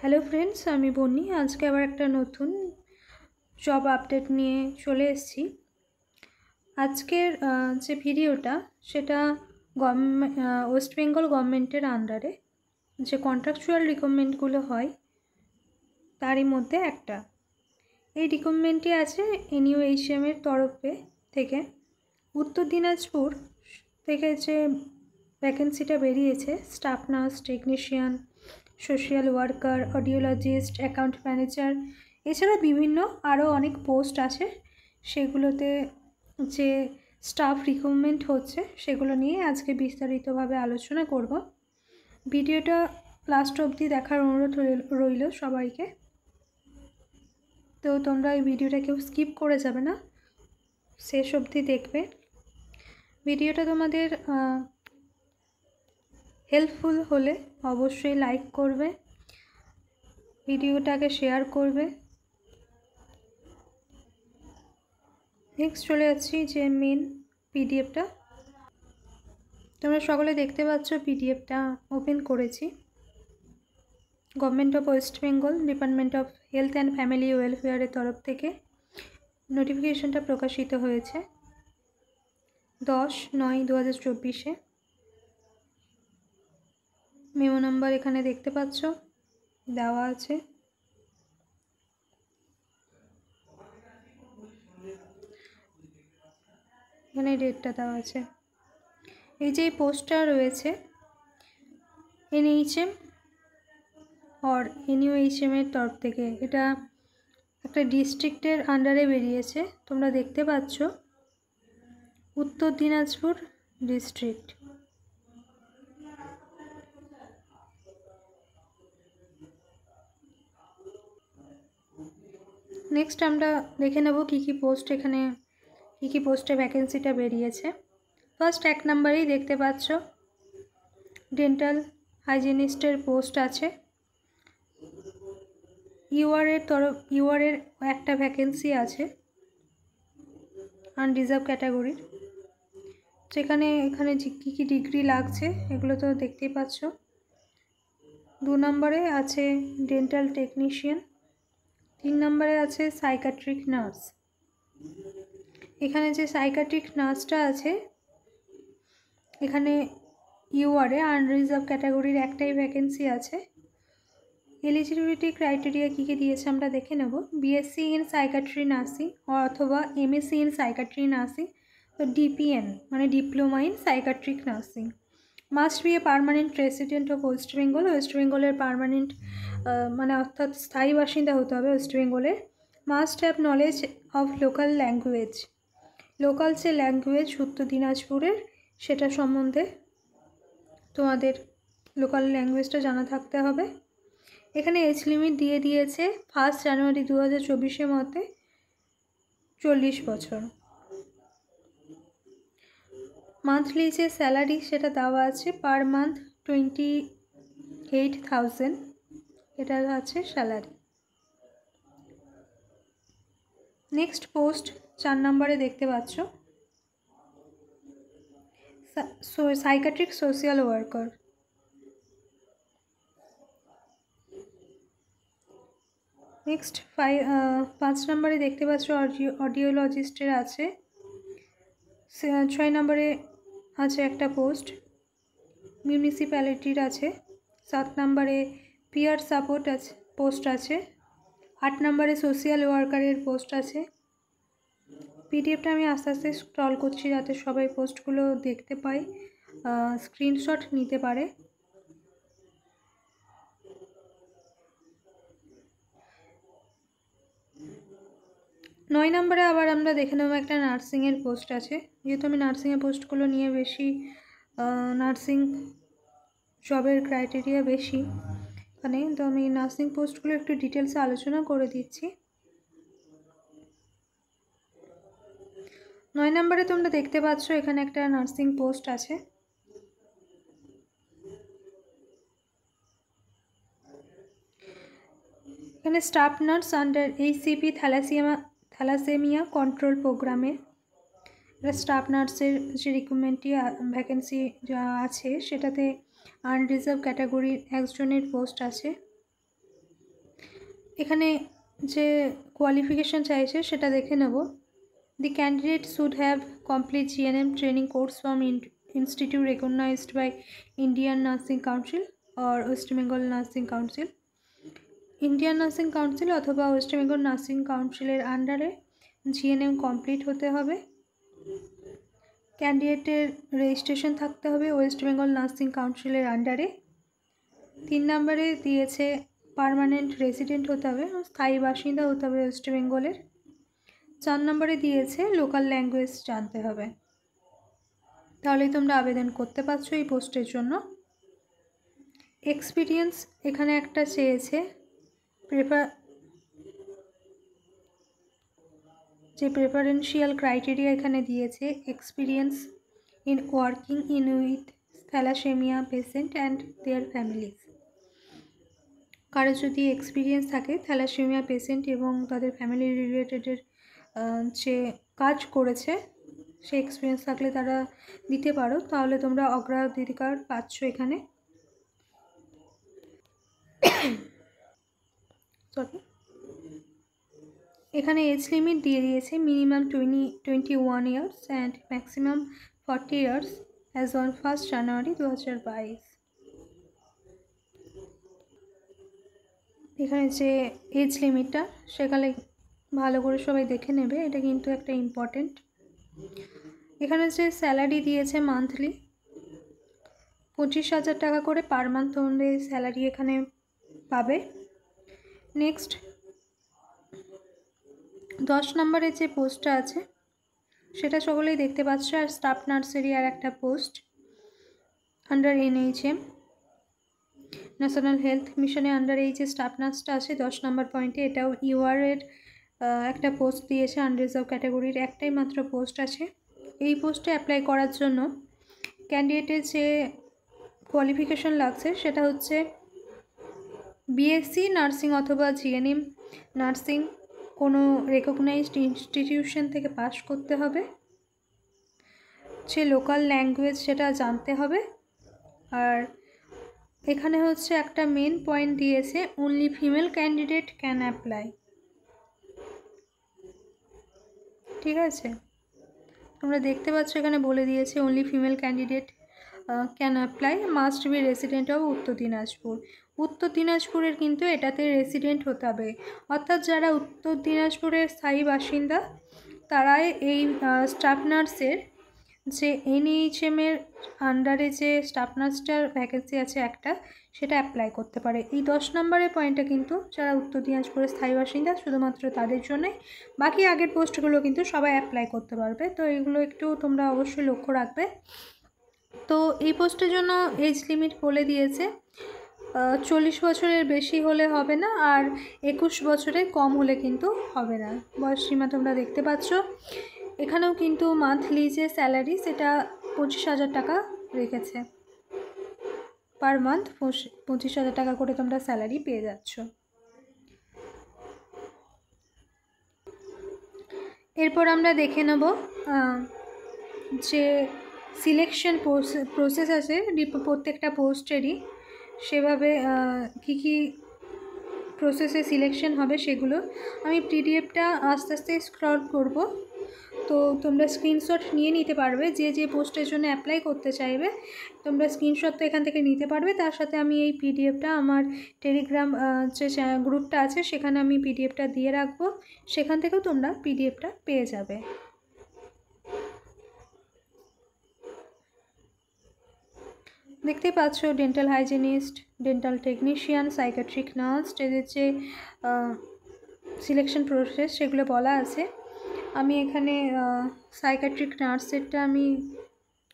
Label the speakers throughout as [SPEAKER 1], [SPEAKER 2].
[SPEAKER 1] Hello friends, আমি বন্নি। আজকে আবার একটা নতুন জব আপডেট নিয়ে চলে এসেছি। আজকের যে ভিডিওটা সেটা ওয়েস্ট বেঙ্গল গভর্নমেন্টের আন্ডারে যে কন্ট্রাকচুয়াল রিক্রুটমেন্টগুলো হয় তারই মধ্যে একটা। এই রিক্রুটমেন্টটি আছে NUHM-এর তরফে থেকে। উত্তর দিনাজপুর থেকে যে ভ্যাকেন্সিটা বেরিয়েছে, staff nurse, technician, social worker, audiologist, account manager, এছাড়া বিভিন্ন আরও অনেক পোস্ট আছে। সেগুলোতে যে স্টাফ রিক্রুটমেন্ট হচ্ছে সেগুলো নিয়ে আজকে বিস্তারিতভাবে আলোচনা করব। ভিডিওটা লাস্ট অবধি দেখার অনুরোধ রইল সবাইকে। তো তোমরা এই ভিডিওটা কেউ স্কিপ করে যাবে না, শেষ অবধি দেখবে। ভিডিওটা তোমাদের হেল্পফুল হলে অবশ্যই লাইক করবে, ভিডিওটাকে শেয়ার করবে। নেক্সট চলে যাচ্ছি যে মেন পিডিএফটা। তোমরা সকলে দেখতে পাচ্ছ পিডিএফটা ওপেন করেছি। Government of West Bengal, department of health and family ওয়েলফেয়ারের তরফ থেকে নোটিফিকেশনটা প্রকাশিত হয়েছে 10/9/2024-এ। মেমো নাম্বার এখানে দেখতে পাচ্ছ দেওয়া আছে। এখানে ডেটটা দেওয়া আছে। এই যে পোস্টটা রয়েছে NHM আর NUHM-এর তরফ থেকে, এটা একটা ডিস্ট্রিক্টের আন্ডারে বেরিয়েছে। তোমরা দেখতে পাচ্ছ উত্তর দিনাজপুর ডিস্ট্রিক্ট। নেক্সট আমরা দেখে নেব কী কী পোস্ট এখানে, কী কী পোস্টে ভ্যাকেন্সিটা বেরিয়েছে। ফার্স্ট 1 নম্বরেই দেখতে পাচ্ছ ডেন্টাল হাইজিনিস্টের পোস্ট আছে। ইউআরের একটা ভ্যাকেন্সি আছে আনরিজার্ভ ক্যাটাগরির, যেখানে এখানে কী কী ডিগ্রি লাগছে এগুলো তো দেখতেই পাচ্ছ। 2 নম্বরে আছে ডেন্টাল টেকনিশিয়ান। 3 নম্বরে আছে সাইকাট্রিক নার্স। এখানে যে সাইকাট্রিক নার্সটা আছে, এখানে ইউআরে আনরিজার্ভ ক্যাটাগরির একটাই ভ্যাকেন্সি আছে। এলিজিবিলিটি ক্রাইটেরিয়া কী কী দিয়েছে আমরা দেখে নেব। BSc ইন সাইকাট্রি নার্সিং অথবা MSc ইন সাইকাট্রি নার্সিং, তো DPN মানে diploma in psychiatric nursing. Must B a permanent resident of West Bengal. West বেঙ্গলের পার্মানেন্ট মানে অর্থাৎ স্থায়ী বাসিন্দা হতে হবে ওয়েস্ট বেঙ্গলের। Must have knowledge of local language. Local যে ল্যাঙ্গুয়েজ উত্তর দিনাজপুরের, সেটা সম্বন্ধে তোমাদের লোকাল ল্যাঙ্গুয়েজটা জানা থাকতে হবে। এখানে এজ লিমিট দিয়ে দিয়েছে 1 জানুয়ারি 2024-এর মধ্যে 40 বছর। মান্থলি যে স্যালারি সেটা দেওয়া আছে পার মান্থ 28,000, এটা আছে স্যালারি। নেক্সট পোস্ট 4 নম্বরে দেখতে পাচ্ছ সাইকাট্রিক সোশ্যাল ওয়ার্কার। নেক্সট 5 নম্বরে দেখতে পাচ্ছ অডিওলজিস্টের আছে। 6 নম্বরে আছে একটা পোস্ট মিউনিসিপ্যালিটির আছে। 7 নম্বরে পিয়ার সাপোর্ট আছে পোস্ট আছে। 8 নম্বরে সোশ্যাল ওয়ার্কারের পোস্ট আছে। পিডিএফটা আমি আস্তে আস্তে স্ক্রল করছি যাতে সবাই পোস্টগুলো দেখতে পাই, স্ক্রিনশট নিতে পারে। নয় নম্বরে আবার আমরা দেখে নেব একটা নার্সিংয়ের পোস্ট আছে। যেহেতু আমি নার্সিংয়ের পোস্টগুলো নিয়ে বেশি, নার্সিং জবের ক্রাইটেরিয়া বেশি এখানে, তো আমি নার্সিং পোস্টগুলো একটু ডিটেলসে আলোচনা করে দিচ্ছি। 9 নম্বরে তোমরা দেখতে পাচ্ছ এখানে একটা নার্সিং পোস্ট আছে। এখানে staff nurse under HCP thalassaemia control প্রোগ্রামে। এটা স্টাফ নার্সের যে রিক্রুটমেন্টটি ভ্যাকেন্সি যা আছে সেটাতে আনরিজার্ভ ক্যাটাগরির একজনের পোস্ট আছে। এখানে যে কোয়ালিফিকেশান চাইছে সেটা দেখে নেব। The candidate should have complete GNM training course from institute recognized by Indian Nursing Council or West Bengal Nursing Council. Indian nursing council অথবা ওয়েস্ট বেঙ্গল নার্সিং কাউন্সিলের আন্ডারে জিএনএম কমপ্লিট হতে হবে। ক্যান্ডিডেটের রেজিস্ট্রেশন থাকতে হবে ওয়েস্ট বেঙ্গল নার্সিং কাউন্সিলের আন্ডারে। 3 নম্বরে দিয়েছে পার্মানেন্ট রেসিডেন্ট হতে হবে, স্থায়ী বাসিন্দা হতে হবে ওয়েস্ট বেঙ্গলের। 4 নম্বরে দিয়েছে লোকাল ল্যাঙ্গুয়েজ জানতে হবে। তাহলেই তোমরা আবেদন করতে পারছো এই পোস্টের জন্য। এক্সপিরিয়েন্স এখানে একটা চেয়েছে, যে প্রেফারেন্সিয়াল ক্রাইটেরিয়া এখানে দিয়েছে experience in working in with thalassaemia patient and their families. কারো যদি এক্সপিরিয়েন্স থাকে থ্যালাসেমিয়া পেশেন্ট এবং তাদের ফ্যামিলি রিলেটেডের যে কাজ করেছে সেই এক্সপিরিয়েন্স থাকলে তারা দিতে পারো, তাহলে তোমরা অগ্রাধিকার পাচ্ছ এখানে। এখানে এজ লিমিট দিয়ে দিয়েছে minimum 21 years and maximum 40 years as on 1 জানুয়ারি 2022। এখানে যে এজ লিমিটটা সেখানে ভালো করে সবাই দেখে নেবে, এটা কিন্তু একটা ইম্পর্টেন্ট। এখানে যে স্যালারি দিয়েছে মান্থলি 25,000 টাকা করে পার মান্থ তোমরা স্যালারি এখানে পাবে। নেক্সট 10 নম্বরের যে পোস্টটা আছে সেটা সকলেই দেখতে পাচ্ছ, আর স্টাফ নার্সারি আর একটা post under NHM national health মিশনের আন্ডারে এই যে স্টাফ নার্সটা আছে 10 নম্বর পয়েন্টে, এটাও ইউআরের একটা পোস্ট দিয়েছে আনরিজার্ভ ক্যাটাগরির, একটাই মাত্র পোস্ট আছে। এই পোস্টে অ্যাপ্লাই করার জন্য ক্যান্ডিডেটের যে কোয়ালিফিকেশন লাগছে সেটা হচ্ছে BSc নার্সিং অথবা GNM নার্সিং কোনো রেকগনাইজড ইনস্টিটিউশন থেকে পাস করতে হবে, যে লোকাল ল্যাঙ্গুয়েজ সেটা জানতে হবে। আর এখানে হচ্ছে একটা মেন পয়েন্ট দিয়েছে only female candidate can apply. ঠিক আছে, তোমরা দেখতে পাচ্ছ এখানে বলে দিয়েছে only female candidate can apply, must be resident of উত্তর দিনাজপুর। উত্তর দিনাজপুরের কিন্তু এটাতে রেসিডেন্ট হতে হবে, অর্থাৎ যারা উত্তর দিনাজপুরের স্থায়ী বাসিন্দা তারাই এই স্টাফ নার্সের যে NHM-এর আন্ডারে যে স্টাফ নার্সটার ভ্যাকেন্সি আছে একটা, সেটা অ্যাপ্লাই করতে পারে। এই 10 নম্বরের পয়েন্টটা কিন্তু যারা উত্তর দিনাজপুরের স্থায়ী বাসিন্দা শুধুমাত্র তাদের জন্যই, বাকি আগের পোস্টগুলো কিন্তু সবাই অ্যাপ্লাই করতে পারবে। তো এগুলো একটু তোমরা অবশ্যই লক্ষ্য রাখবে। তো এই পোস্টের জন্য এজ লিমিট বলে দিয়েছে 40 বছরের বেশি হলে হবে না, আর 21 বছরের কম হলে কিন্তু হবে না। বয়স সীমা তোমরা দেখতে পাচ্ছ। এখানেও কিন্তু মান্থলি যে স্যালারি সেটা 25,000 টাকা রেখেছে, পার মান্থ 25,000 টাকা করে তোমরা স্যালারি পেয়ে যাচ্ছ। এরপর আমরা দেখে নেব যে সিলেকশন প্রসেস আছে প্রত্যেকটা পোস্টেরই, সেভাবে কি কি প্রসেসে সিলেকশন হবে সেগুলো। আমি PDF-টা আস্তে আস্তে স্ক্রল করব, তো তোমরা স্ক্রিনশট নিয়ে নিতে পারবে। যে যে পোস্টের জন্য অ্যাপ্লাই করতে চাইবে তোমরা স্ক্রিনশট তো এখান থেকে নিতে পারবে, তার সাথে আমি এই PDF-টা আমার টেলিগ্রাম যে গ্রুপটা আছে সেখানে আমি PDF-টা দিয়ে রাখবো, সেখান থেকেও তোমরা PDF-টা পেয়ে যাবে। দেখতে পাচ্ছ dental hygienist, dental technician, psychiatric nurse, এদের যে সিলেকশন প্রসেস সেগুলো বলা আছে। আমি এখানে সাইকিয়াট্রিক নার্সেরটা আমি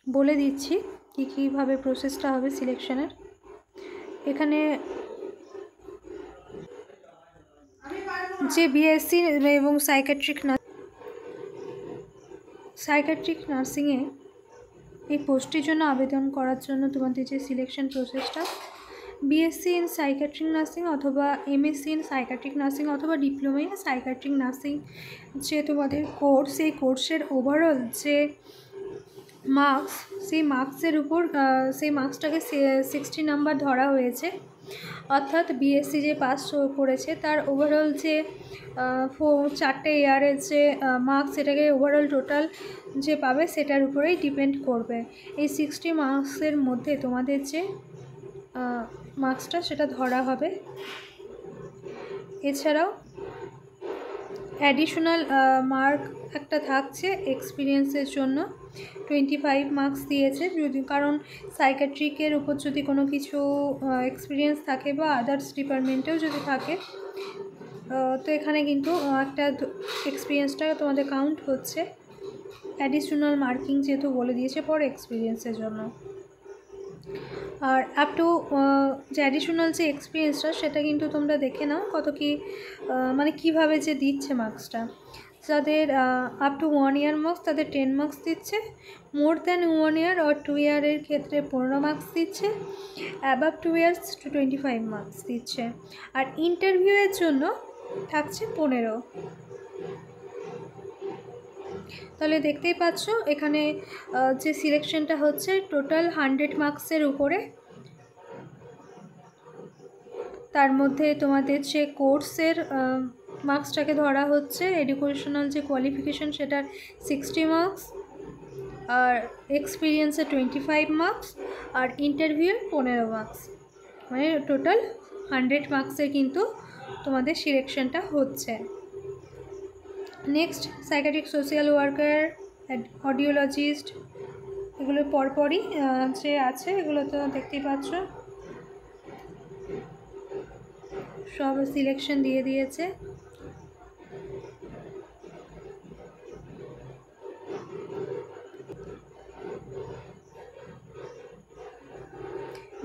[SPEAKER 1] বলে দিচ্ছি কীভাবে প্রসেসটা হবে সিলেকশনের। এখানে যে BSc এবং সাইকিয়াট্রিক নার্সিংয়ে এই পোস্টের জন্য আবেদন করার জন্য তোমাদের যে সিলেকশন প্রসেসটা, BSc ইন সাইকিয়াট্রিক নার্সিং অথবা MSc ইন সাইকিয়াট্রিক নার্সিং অথবা ডিপ্লোমা ইন সাইকিয়াট্রিক নার্সিং যে তোমাদের কোর্স, এই কোর্সের ওভারঅল যে মার্কস, সেই মার্কসের উপর সেই মার্কসটাকে 60 নাম্বার ধরা হয়েছে। অর্থাৎ বিএসসি যে পাস করেছে তার ওভারঅল যে 4টে ইয়ারের যে মার্কস, সেটাকে ওভারঅল টোটাল যে পাবে সেটার উপরেই ডিপেন্ড করবে। এই 60 মার্কসের মধ্যে তোমাদের যে মার্কসটা সেটা ধরা হবে। এছাড়াও অ্যাডিশনাল মার্ক একটা থাকছে এক্সপিরিয়েন্সের জন্য, 25 মার্কস দিয়েছে। যদি কারণ সাইকিয়াট্রিকের উপর যদি কোনো কিছু এক্সপিরিয়েন্স থাকে বা আদার্স ডিপার্টমেন্টেও যদি থাকে, তো এখানে কিন্তু একটা এক্সপিরিয়েন্সটা তোমাদের কাউন্ট হচ্ছে। অ্যাডিশনাল মার্কিং যেহেতু বলে দিয়েছে পর এক্সপিরিয়েন্সের জন্য। আর আপ টু যে অ্যাডিশনাল যে এক্সপিরিয়েন্সটা সেটা কিন্তু তোমরা দেখে নাও কত কি মানে কীভাবে যে দিচ্ছে মার্কসটা। যাদের আপ টু 1 ইয়ার মার্কস তাদের 10 মার্কস দিচ্ছে, মোর দ্যান 1 ইয়ার আর 2 ইয়ারের ক্ষেত্রে 15 মার্কস দিচ্ছে, অ্যাবাভ 2 ইয়ার্স টু 25 মার্কস দিচ্ছে। আর ইন্টারভিউয়ের জন্য থাকছে 15। তাহলে দেখতেই পাচ্ছ এখানে যে সিলেকশনটা হচ্ছে টোটাল 100 মার্কসের উপরে। তার মধ্যে তোমাদের যে কোর্সের মার্কসটাকে ধরা হচ্ছে, এডুকেশনাল যে কোয়ালিফিকেশন সেটার 60 মার্কস, আর এক্সপিরিয়েন্সের 25 মার্কস, আর ইন্টারভিউর 15 মার্কস, মানে টোটাল 100 মার্কসের কিন্তু তোমাদের সিলেকশনটা হচ্ছে। Next psychiatric social worker, audiologist, এগুলো পরপরই যে আছে, এগুলো তো দেখতেই পাচ্ছ সব সিলেকশন দিয়ে দিয়েছে।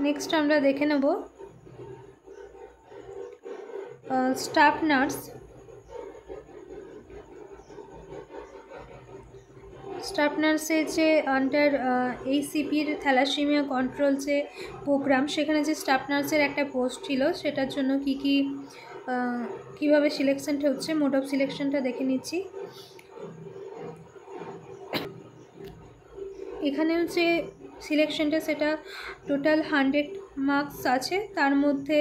[SPEAKER 1] নেক্সট আমরা দেখে নেব স্টাফ নার্স। স্টাফ নার্সের যে আন্ডার এইসিপির থ্যালাসেমিয়া কন্ট্রোল যে প্রোগ্রাম, সেখানে যে স্টাফ নার্সের একটা পোস্ট ছিল, সেটার জন্য কীভাবে সিলেকশনটা হচ্ছে, মোড অফ সিলেকশনটা দেখে নিচ্ছি। এখানেও যে সিলেকশনটা সেটা টোটাল 100 মার্কস আছে, তার মধ্যে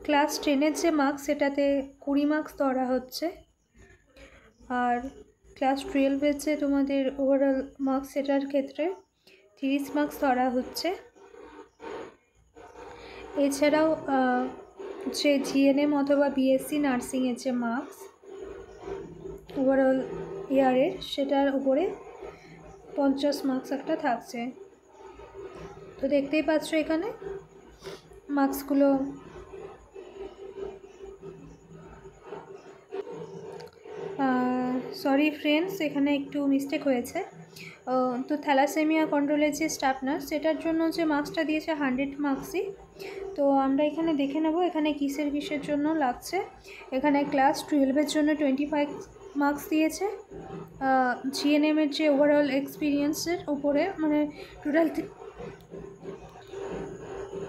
[SPEAKER 1] ক্লাস 10-এর যে মার্কস সেটাতে 20 মার্কস ধরা হচ্ছে, আর ক্লাস 12-এর যে তোমাদের ওভারঅল মার্কস সেটার ক্ষেত্রে 30 মার্কস ধরা হচ্ছে। এছাড়াও যে জিএনএম অথবা বিএসসি নার্সিংয়ের যে মার্কস ওভারঅল ইয়ারের, সেটার উপরে 50 মার্কস একটা থাকছে। তো দেখতেই পাচ্ছ এখানে মার্কসগুলো সরি ফ্রেন্ডস, এখানে একটু মিস্টেক হয়েছে। তো থ্যালাসেমিয়া কন্ট্রোলের যে স্টাফ নার্স সেটার জন্য যে মার্কসটা দিয়েছে 100 মার্কসই। তো আমরা এখানে দেখে নেব এখানে কিসের জন্য লাগছে। এখানে ক্লাস 12-এর জন্য 25 মার্কস দিয়েছে, জিএনএমের যে ওভারঅল এক্সপিরিয়েন্সের উপরে, মানে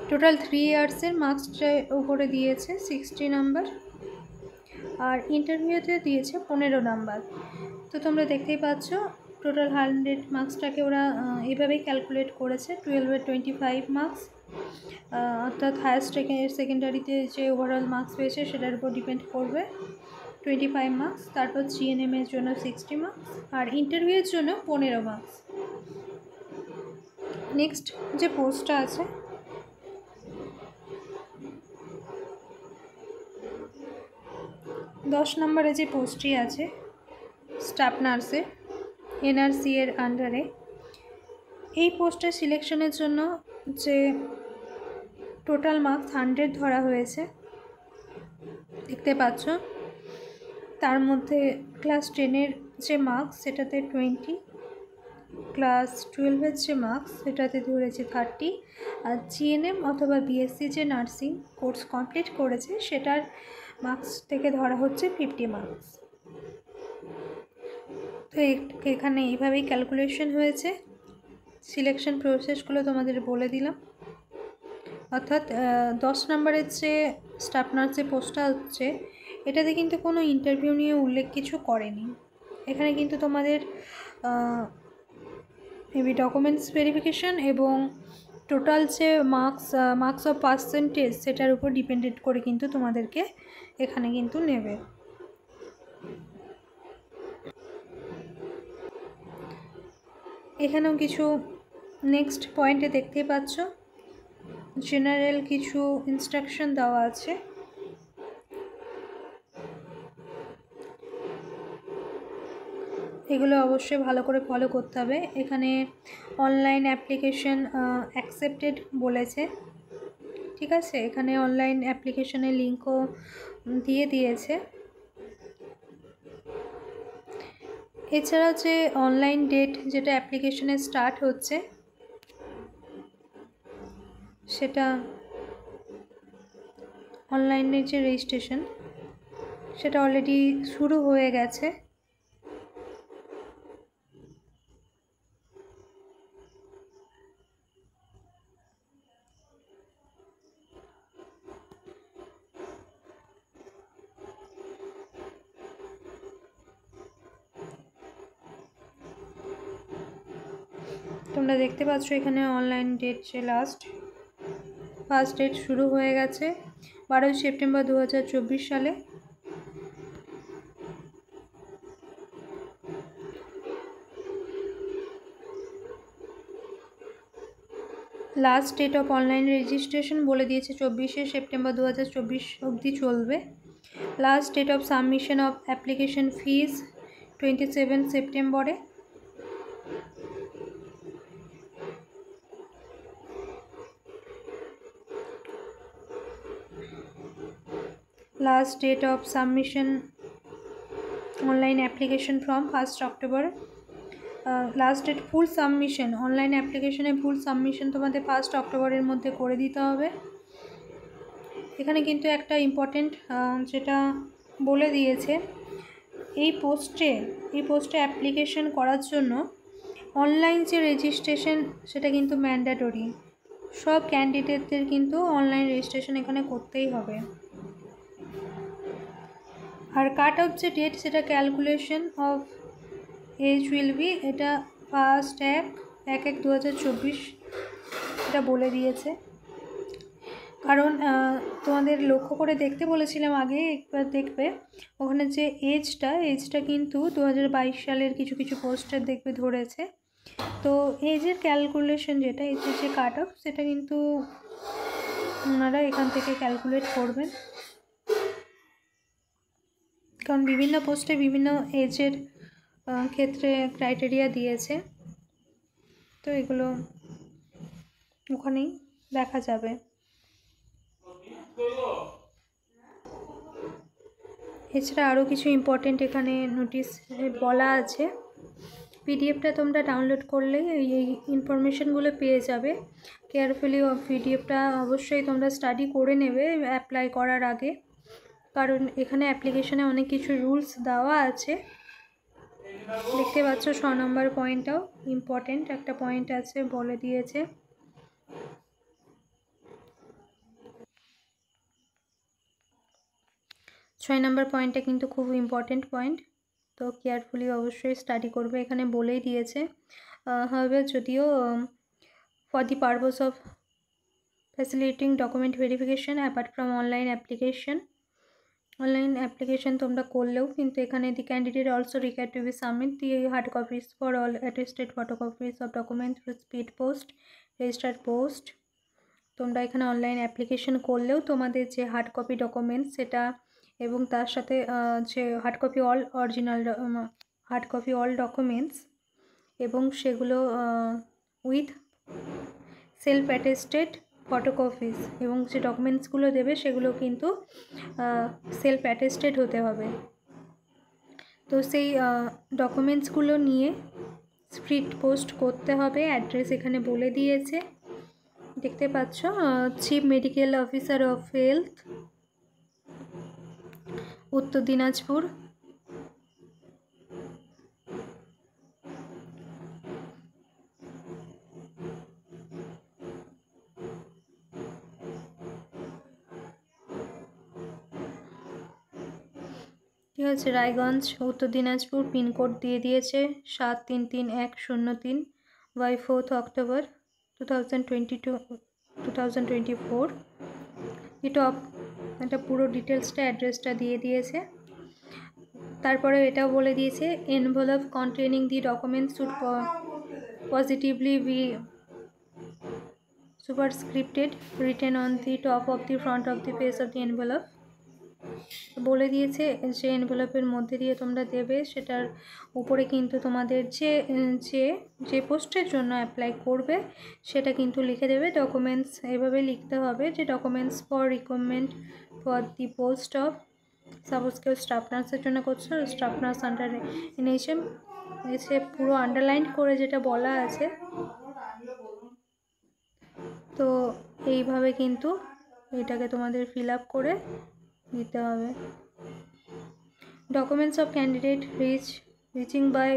[SPEAKER 1] টোটাল 3 ইয়ার্সের মার্কসটার উপরে দিয়েছে 60 নাম্বার, আর ইন্টারভিউতে দিয়েছে 15 নাম্বার। তো তোমরা দেখতেই পাচ্ছ টোটাল 100 মার্কসটাকে ওরা এভাবেই ক্যালকুলেট করেছে। 12-এর 25 মার্কস, অর্থাৎ হায়ার সেকেন্ডারিতে যে ওভারঅল মার্কস পেয়েছে সেটার উপর ডিপেন্ড করবে 25 মার্কস। তারপর জিএনএমের জন্য 60 মার্কস, আর ইন্টারভিউয়ের জন্য 15 মার্কস। নেক্সট যে পোস্টটা আছে, দশ নম্বরে যে পোস্টটি আছে স্টাফ নার্সে এনআরসি এর আন্ডারে, এই পোস্টের সিলেকশনের জন্য যে টোটাল মার্কস 100 ধরা হয়েছে দেখতে পাচ্ছ। তার মধ্যে ক্লাস 10-এর যে মার্কস সেটাতে 20, ক্লাস 12-এর যে মার্কস সেটাতে ধরেছে 30, আর জিএনএম অথবা বিএসসি যে নার্সিং কোর্স কমপ্লিট করেছে সেটার মার্কস থেকে ধরা হচ্ছে 50 মার্কস। তো এখানে এইভাবেই ক্যালকুলেশন হয়েছে। সিলেকশন প্রসেসগুলো তোমাদের বলে দিলাম। অর্থাৎ 10 নম্বরের যে স্টাফ নার্সের পোস্টটা হচ্ছে এটাতে কিন্তু কোনো ইন্টারভিউ নিয়ে উল্লেখ কিছু করেনি। এখানে কিন্তু তোমাদের এবি ডকুমেন্টস ভেরিফিকেশান এবং টোটাল যে মার্কস অফ পার্সেন্টেজ সেটার উপর ডিপেন্ডেন্ট করে কিন্তু তোমাদেরকে এখানে কিন্তু নেবে। এখানেও কিছু নেক্সট পয়েন্টে দেখতেই পাচ্ছ জেনারেল কিছু ইনস্ট্রাকশন দেওয়া আছে। এগুলো অবশ্যই ভালো করে ফলো করতে হবে। এখানে অনলাইন অ্যাপ্লিকেশন অ্যাকসেপ্টেড বলেছে, ঠিক আছে। এখানে অনলাইন অ্যাপ্লিকেশনের লিঙ্কও দিয়ে দিয়েছে। এছাড়া যে অনলাইন ডেট যেটা অ্যাপ্লিকেশনে স্টার্ট হচ্ছে সেটা অনলাইনের যে রেজিস্ট্রেশন সেটা অলরেডি শুরু হয়ে গেছে। তোমরা দেখতে পাচ্ছ এখানে অনলাইন ডেট যে ফার্স্ট ডেট শুরু হয়ে গেছে 12 সেপ্টেম্বর 2024 সালে। Last date of online registration বলে দিয়েছে 24 সেপ্টেম্বর 2024 অবধি চলবে। Last date of submission of application fees 27 সেপ্টেম্বরে। Last date of submission online application from 1 October. Last date full submission online অ্যাপ্লিকেশনে ফুল সাবমিশন তোমাদের 1 অক্টোবরের মধ্যে করে দিতে হবে। এখানে কিন্তু একটা ইম্পর্টেন্ট যেটা বলে দিয়েছে, এই পোস্টে অ্যাপ্লিকেশন করার জন্য অনলাইন যে রেজিস্ট্রেশন সেটা কিন্তু ম্যান্ডেটরি। সব ক্যান্ডিডেটদের কিন্তু অনলাইন রেজিস্ট্রেশন এখানে করতেই হবে। আর কাট অফ যে ডেট সেটা calculation of age will be, এটা 1/1/2024 এটা বলে দিয়েছে। কারণ তোমাদের লক্ষ্য করে দেখতে বলেছিলাম আগে, একবার দেখবে ওখানে যে এজটা কিন্তু 2022 সালের কিছু কিছু পোস্টার দেখবে ধরেছে। তো এজের ক্যালকুলেশন যেটা এজের যে কাট অফ সেটা কিন্তু ওনারা এখান থেকে ক্যালকুলেট করবেন, কারণ বিভিন্ন পোস্টে বিভিন্ন এজের ক্ষেত্রে ক্রাইটেরিয়া দিয়েছে। তো এগুলো ওখানেই দেখা যাবে। এছাড়া আরও কিছু ইম্পর্টেন্ট এখানে নোটিশ বলা আছে। পিডিএফটা তোমরা ডাউনলোড করলেই এই ইনফরমেশনগুলো পেয়ে যাবে। কেয়ারফুলি পিডিএফটা অবশ্যই তোমরা স্টাডি করে নেবে অ্যাপ্লাই করার আগে, কারণ এখানে অ্যাপ্লিকেশনে অনেক কিছু রুলস দেওয়া আছে। দেখতে পাচ্ছ 6 নম্বর পয়েন্টটাও ইম্পর্টেন্ট একটা পয়েন্ট আছে, বলে দিয়েছে। ছয় নম্বর পয়েন্টটা কিন্তু খুব ইম্পর্টেন্ট পয়েন্ট, তো কেয়ারফুলি অবশ্যই স্টাডি করবে। এখানে বলেই দিয়েছে হবে যদিও for the purpose of facilitating document verification apart from online application তোমরা করলেও কিন্তু এখানে the candidate also required to be submit the hard copies for all attested photocopies of document through speed post registered post. তোমরা এখানে online application করলেও তোমাদের যে hard copy documents সেটা এবং তার সাথে যে হার্ড কপি অল ডকুমেন্টস এবং সেগুলো উইথ সেলফ অ্যাটেস্টেড ফটোকপিস এবং যে ডকুমেন্টসগুলো দেবে সেগুলো কিন্তু সেলফ অ্যাটেস্টেড হতে হবে। তো সেই ডকুমেন্টসগুলো নিয়ে স্পিড পোস্ট করতে হবে। অ্যাড্রেস এখানে বলে দিয়েছে, দেখতে পাচ্ছ chief medical officer of health, উত্তর দিনাজপুর। ঠিক আছে। রায়গঞ্জ, উত্তর দিনাজপুর, পিনকোড দিয়ে দিয়েছে 733103 বাই 4th October 2024। এটা পুরো ডিটেলসটা, অ্যাড্রেসটা দিয়ে দিয়েছে। তারপরে এটাও বলে দিয়েছে envelope containing the documents should positively be superscripted written on the top of the front of the page of the envelope। বলে দিয়েছে যে এনভেলপের মধ্যে দিয়ে তোমরা দেবে, সেটার উপরে কিন্তু তোমাদের যে পোস্টের জন্য অ্যাপ্লাই করবে সেটা কিন্তু লিখে দেবে। ডকুমেন্টস এভাবে লিখতে হবে যে documents for requirement for the post of, suppose কেউ স্টাফ নার্সের জন্য করছো, স্টাফ নার্স আন্ডার NHM, এসে পুরো আন্ডারলাইন করে যেটা বলা আছে। তো এইভাবে কিন্তু এটাকে তোমাদের ফিল আপ করে দিতে হবে। Documents of candidate reaching by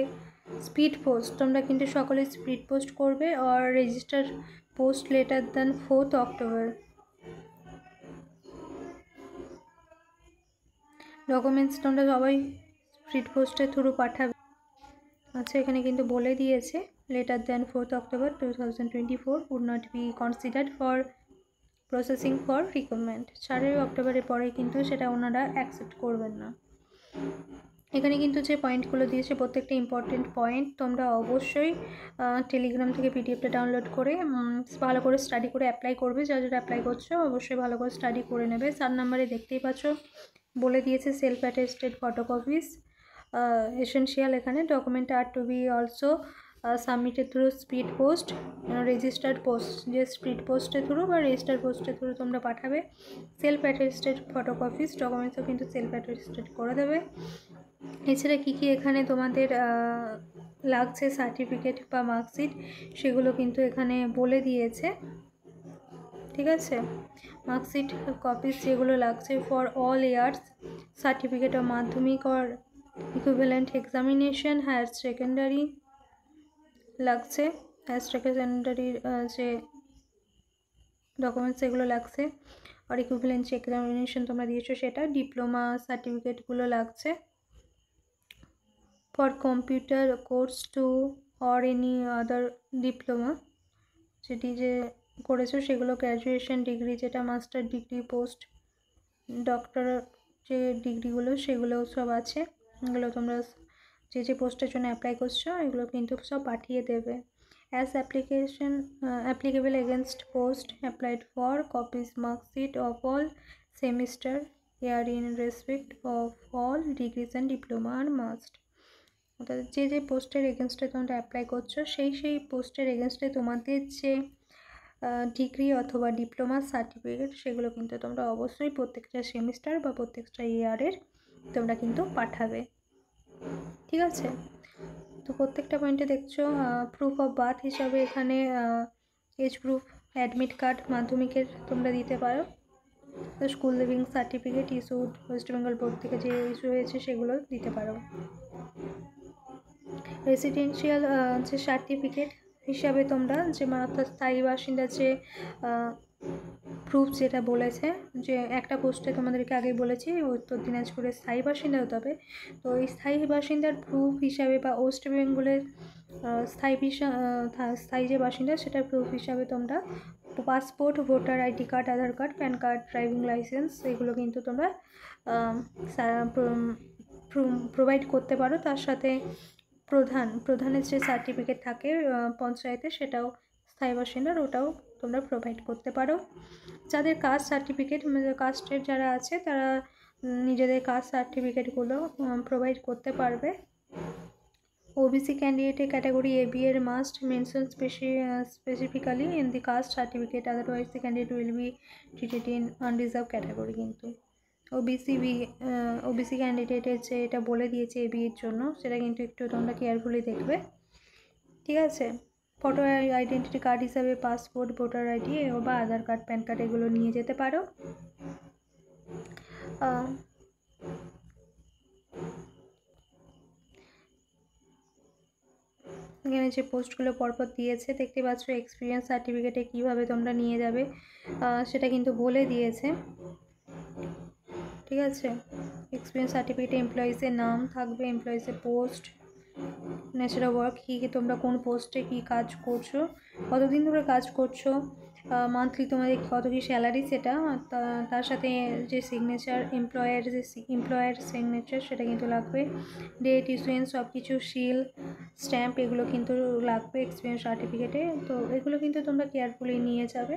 [SPEAKER 1] speed post, তোমরা কিন্তু সকলে স্পিড পোস্ট করবে। আর register post later than 4th October। Documents তোমরা সবাই স্পিড পোস্টের থ্রু পাঠাবে। আচ্ছা, এখানে কিন্তু বলে দিয়েছে later than 4th October 2024 would not be considered for processing for requirement. 4ই অক্টোবরের পরে কিন্তু সেটা ওনারা অ্যাকসেপ্ট করবেন না। এখানে কিন্তু যে পয়েন্টগুলো দিয়েছে প্রত্যেকটা ইম্পর্টেন্ট পয়েন্ট তোমরা অবশ্যই টেলিগ্রাম থেকে পিডিএফটা ডাউনলোড করে ভালো করে স্টাডি করে অ্যাপ্লাই করবে। যারা যারা অ্যাপ্লাই করছো অবশ্যই ভালো করে স্টাডি করে নেবে। 4 নম্বরে দেখতেই পাচ্ছ বলে দিয়েছে সেলফ অ্যাটেস্টেড ফটোকপিস এসেনশিয়াল। এখানে document are to be also submitted through speed post, registered post, যে স্পিড পোস্টের থ্রু বা রেজিস্টার্ড পোস্টের থ্রু তোমরা পাঠাবে। সেলফ অ্যাটেস্টেড ফটোকপিস ডকুমেন্টসও কিন্তু সেলফ অ্যাটেস্টেড করে দেবে। এছাড়া কী কী এখানে তোমাদের লাগছে সার্টিফিকেট বা মার্কশিট সেগুলো কিন্তু এখানে বলে দিয়েছে। ঠিক আছে, মার্কশিট কপিস যেগুলো লাগছে for all years, certificate of Madhyamik or equivalent examination, higher secondary লাগছে, হায়ার সেকেন্ডারির যে ডকুমেন্টস এগুলো লাগছে, আর ইকুইভ্যালেন্ট যে এক্সামিনেশন তোমরা দিয়েছো সেটা, ডিপ্লোমা সার্টিফিকেটগুলো লাগছে। For computer course to or any other diploma, যেটি যে করেছো সেগুলো, গ্র্যাজুয়েশন ডিগ্রি যেটা, মাস্টার ডিগ্রি, পোস্ট ডক্টর যে ডিগ্রিগুলো সেগুলোও সব আছে। এগুলো তোমরা যে পোস্টের জন্য অ্যাপ্লাই করছো এগুলো কিন্তু সব পাঠিয়ে দেবে। As applicable against post applied for copies marksheet of all semester year in respect of all degrees and diploma are must. অর্থাৎ যে পোস্টের এগেনস্টে তোমরা অ্যাপ্লাই করছো সেই পোস্টের এগেনস্টে তোমাদের যে ডিগ্রি অথবা ডিপ্লোমা সার্টিফিকেট সেগুলো কিন্তু তোমরা অবশ্যই প্রত্যেকটা সেমিস্টার বা প্রত্যেকটা ইয়ারের তোমরা কিন্তু পাঠাবে। ঠিক আছে, তো প্রত্যেকটা পয়েন্টে দেখছো প্রুফ অফ বার্থ হিসাবে এখানে এজ প্রুফ, অ্যাডমিট কার্ড মাধ্যমিকের তোমরা দিতে পারো। School living certificate issued West Bengal board থেকে যে ইস্যু হয়েছে সেগুলো দিতে পারো। রেসিডেন্সিয়াল যে সার্টিফিকেট হিসাবে তোমরা যে অর্থাৎ স্থায়ী বাসিন্দার যে প্রুফ যেটা বলেছে, যে একটা পোস্টে তোমাদেরকে আগেই বলেছি উত্তর দিনাজপুরের স্থায়ী বাসিন্দা হতে হবে। তো এই স্থায়ী বাসিন্দার প্রুফ হিসাবে বা ওয়েস্ট বেঙ্গলের স্থায়ী যে বাসিন্দা সেটার প্রুফ হিসাবে তোমরা passport, voter ID card, Aadhaar card, PAN card, driving licence এগুলো কিন্তু তোমরা প্রোভাইড করতে পারো। তার সাথে প্রধানের যে সার্টিফিকেট থাকে পঞ্চায়েতে সেটাও স্থায়ী বাসিন্দার ওটাও তোমরা প্রোভাইড করতে পারো। যাদের কাস্ট সার্টিফিকেট, কাস্টের যারা আছে তারা নিজেদের কাস্ট সার্টিফিকেটগুলো প্রোভাইড করতে পারবে। ওবিসি ক্যান্ডিডেটের ক্যাটাগরি AB এর must mention specifically in the caste certificate, otherwise the candidate will be treated in unreserve category. কিন্তু ওবিসি ক্যান্ডিডেটের যে এটা বলে দিয়েছে AB এর জন্য সেটা কিন্তু একটু তোমরা কেয়ারফুলি দেখবে। ঠিক আছে, ফটো আইডেন্টিটি কার্ড হিসাবে পাসপোর্ট, ভোটার আইডি বা আধার কার্ড, প্যান কার্ড এগুলো নিয়ে যেতে পারো। এখানে যে পোস্টগুলো পরপর দিয়েছে দেখতে পাচ্ছ, এক্সপিরিয়েন্স সার্টিফিকেটে কীভাবে তোমরা নিয়ে যাবে সেটা কিন্তু বলে দিয়েছে। ঠিক আছে, এক্সপিরিয়েন্স সার্টিফিকেটে এমপ্লয়িজের নাম থাকবে, এমপ্লয়িজের পোস্ট, নেচার অফ ওয়ার্ক, কী তোমরা কোন পোস্টে কী কাজ করছো, কতদিন ধরে কাজ করছো, মান্থলি তোমাদের কত কী স্যালারি, সেটা তার সাথে যে সিগনেচার এমপ্লয়ার সিগনেচার সেটা কিন্তু লাগবে, ডেট, ইস্যুয়েন্স, সব কিছু, সিল, স্ট্যাম্প, এগুলো কিন্তু লাগবে এক্সপিরিয়েন্স সার্টিফিকেটে। তো এগুলো কিন্তু তোমরা কেয়ারফুলি নিয়ে যাবে,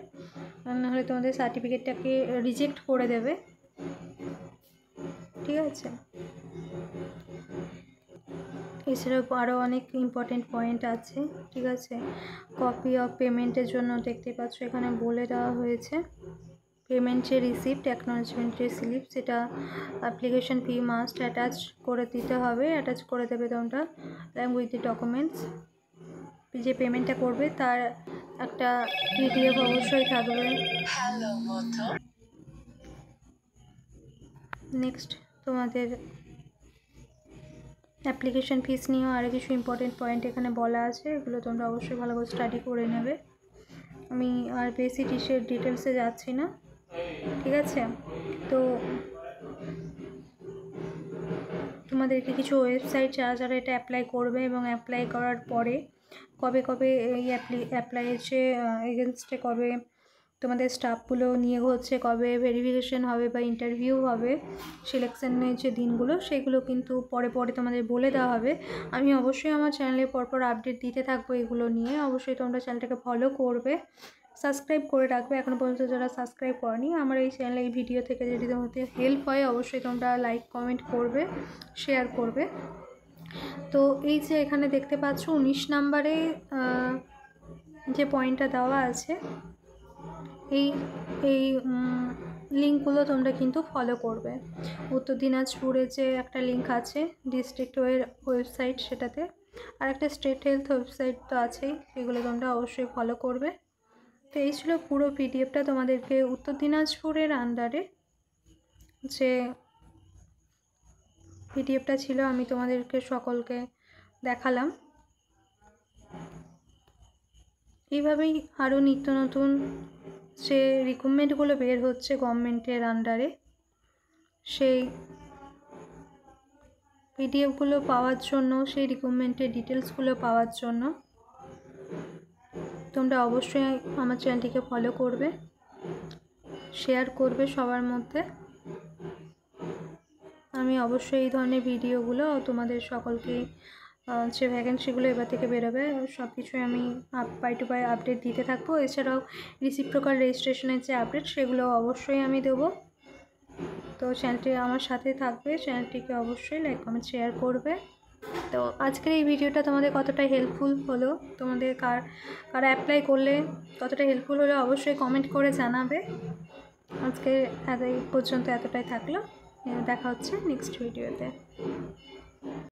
[SPEAKER 1] নাহলে তোমাদের সার্টিফিকেটটাকে রিজেক্ট করে দেবে। ঠিক আছে, এছাড়াও আরও অনেক ইম্পর্টেন্ট পয়েন্ট আছে। ঠিক আছে, কপি অফ পেমেন্টের জন্য দেখতে পাচ্ছ এখানে বলে দেওয়া হয়েছে, পেমেন্ট যে রিসিপ্ট, অ্যাকনলেজমেন্ট যে স্লিপ, সেটা অ্যাপ্লিকেশন ফি মাস্ট অ্যাটাচ করে দিতে হবে, অ্যাটাচ করে দেবে তোমরা উইথ দি ডকুমেন্টস। যে পেমেন্টটা করবে তার একটা পিডিএফ অবশ্যই থাকবে। নেক্সট তোমাদের অ্যাপ্লিকেশন ফিস নিয়েও আরও কিছু ইম্পর্টেন্ট পয়েন্ট এখানে বলা আছে, এগুলো তোমরা অবশ্যই ভালো করে স্টাডি করে নেবে। আমি আর বেশি ডিটেলসে যাচ্ছি না। ঠিক আছে, তো তোমাদেরকে কিছু ওয়েবসাইট যারা যারা এটা অ্যাপ্লাই করবে এবং অ্যাপ্লাই করার পরে কবে কবে এই অ্যাপ্লাইয়ের যে এগেনস্টে কবে তোমাদের স্টাফগুলো নিয়োগ হচ্ছে, কবে ভেরিফিকেশন হবে বা ইন্টারভিউ হবে, সিলেকশনের যে দিনগুলো সেগুলো কিন্তু পরে পরে তোমাদের বলে দেওয়া হবে। আমি অবশ্যই আমার চ্যানেলে পরপর আপডেট দিতে থাকবো এগুলো নিয়ে, অবশ্যই তোমরা চ্যানেলটাকে ফলো করবে, সাবস্ক্রাইব করে রাখবে এখনও পর্যন্ত যারা সাবস্ক্রাইব করনি। আমার এই চ্যানেলে এই ভিডিও থেকে যদি তোমাদের হেল্প হয় অবশ্যই তোমরা লাইক কমেন্ট করবে, শেয়ার করবে। তো এই যে এখানে দেখতে পাচ্ছ 19 নম্বরে যে পয়েন্টটা দেওয়া আছে, এই এই লিঙ্কগুলো তোমরা কিন্তু ফলো করবে। উত্তর দিনাজপুরে যে একটা লিঙ্ক আছে ডিস্ট্রিক্ট ওয়েবসাইট, সেটাতে আর একটা স্টেট হেলথ ওয়েবসাইট তো আছেই, সেগুলো তোমরা অবশ্যই ফলো করবে। তো এই ছিল পুরো পিডিএফটা তোমাদেরকে উত্তর দিনাজপুরের আন্ডারে যে পিডিএফটা ছিল আমি তোমাদেরকে সকলকে দেখালাম। এইভাবেই আরও নিত্য নতুন যে রিক্রুটমেন্টগুলো বের হচ্ছে গভর্নমেন্টের আন্ডারে, সেই পিডিএফগুলো পাওয়ার জন্য, সেই রিক্রুটমেন্টের ডিটেলসগুলো পাওয়ার জন্য তোমরা অবশ্যই আমার চ্যানেলটিকে ফলো করবে, শেয়ার করবে সবার মধ্যে। আমি অবশ্যই এই ধরনের ভিডিওগুলো তোমাদের সকলকে যে ভ্যাকেন্সিগুলো এবার থেকে বেরোবে সব কিছুই আমি বাই টু বাই আপডেট দিতে থাকবো। এছাড়াও রিসিপ্রোকাল রেজিস্ট্রেশনের যে আপডেট সেগুলো অবশ্যই আমি দেবো। তো চ্যানেলটি আমার সাথে থাকবে, চ্যানেলটিকে অবশ্যই লাইক কমেন্ট শেয়ার করবে। তো আজকের এই ভিডিওটা তোমাদের কতটা হেল্পফুল হলো, তোমাদের কারা অ্যাপ্লাই করলে কতটা হেল্পফুল হলো অবশ্যই কমেন্ট করে জানাবে। আজকে এই পর্যন্ত এতটাই থাকলো, দেখা হচ্ছে নেক্সট ভিডিওতে।